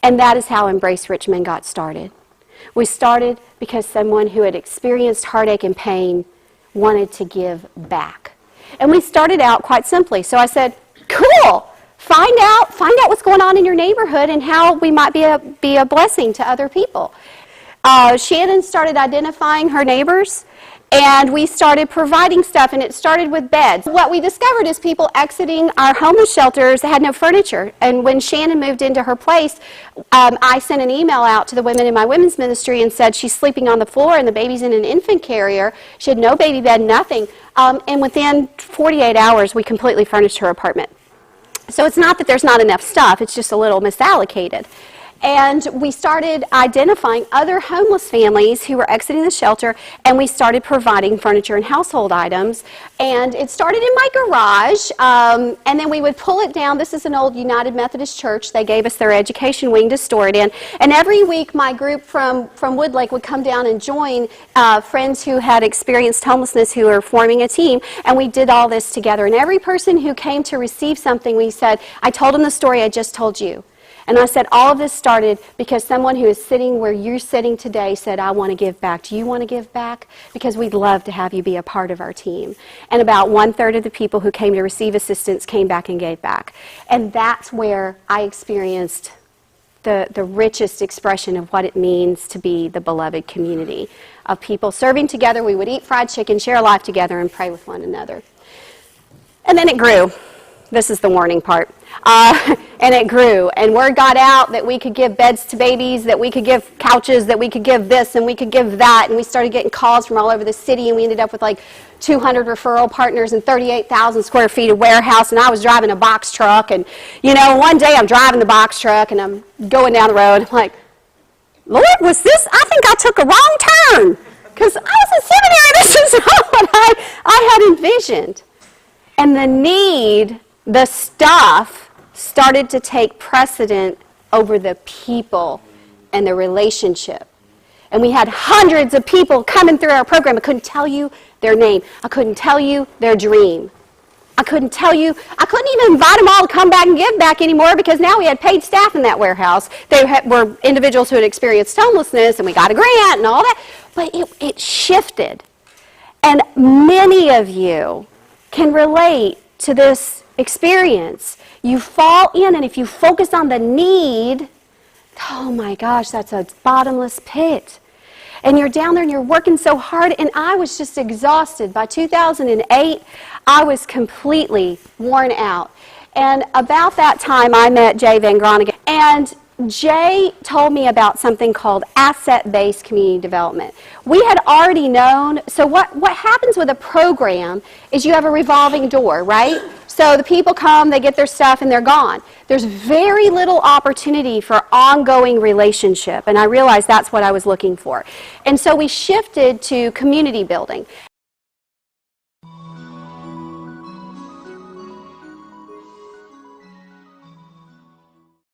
And that is how Embrace Richmond got started. We started because someone who had experienced heartache and pain wanted to give back. And we started out quite simply. So I said, cool, find out what's going on in your neighborhood and how we might be a blessing to other people. Shannon started identifying her neighbors, and we started providing stuff, and it started with beds. What we discovered is people exiting our homeless shelters had no furniture. And when Shannon moved into her place, I sent an email out to the women in my women's ministry and said she's sleeping on the floor and the baby's in an infant carrier. She had no baby bed, nothing. And within 48 hours, we completely furnished her apartment. So it's not that there's not enough stuff, it's just a little misallocated. And we started identifying other homeless families who were exiting the shelter, and we started providing furniture and household items. And it started in my garage, and then we would pull it down. This is an old United Methodist Church. They gave us their education wing to store it in. And every week, my group from Woodlake would come down and join friends who had experienced homelessness who were forming a team, and we did all this together. And every person who came to receive something, we said, I told them the story I just told you. And I said, all of this started because someone who is sitting where you're sitting today said, I want to give back. Do you want to give back? Because we'd love to have you be a part of our team. And about 1/3 of the people who came to receive assistance came back and gave back. And that's where I experienced the richest expression of what it means to be the beloved community of people serving together. We would eat fried chicken, share a life together, and pray with one another. And then it grew. This is the warning part. And it grew. And word got out that we could give beds to babies, that we could give couches, that we could give this, and we could give that. And we started getting calls from all over the city, and we ended up with like 200 referral partners and 38,000 square feet of warehouse. And I was driving a box truck. And, you know, one day I'm driving the box truck, and I'm going down the road. I'm like, Lord, was this? I think I took a wrong turn. Because I was in seminary. This is not what I had envisioned. And the need, the stuff, started to take precedent over the people and the relationship. And we had hundreds of people coming through our program. I couldn't tell you their name. I couldn't tell you their dream. I couldn't even invite them all to come back and give back anymore because now we had paid staff in that warehouse. They were individuals who had experienced homelessness, and we got a grant and all that. But it shifted. And many of you can relate to this experience. You fall in, and if you focus on the need, oh my gosh, that's a bottomless pit. And you're down there and you're working so hard, and I was just exhausted. By 2008, I was completely worn out. And about that time, I met Jay Van Groningen. And Jay told me about something called asset-based community development. We had already known, so what happens with a program is you have a revolving door, right? So the people come, they get their stuff, and they're gone. There's very little opportunity for ongoing relationship, and I realized that's what I was looking for. And so we shifted to community building.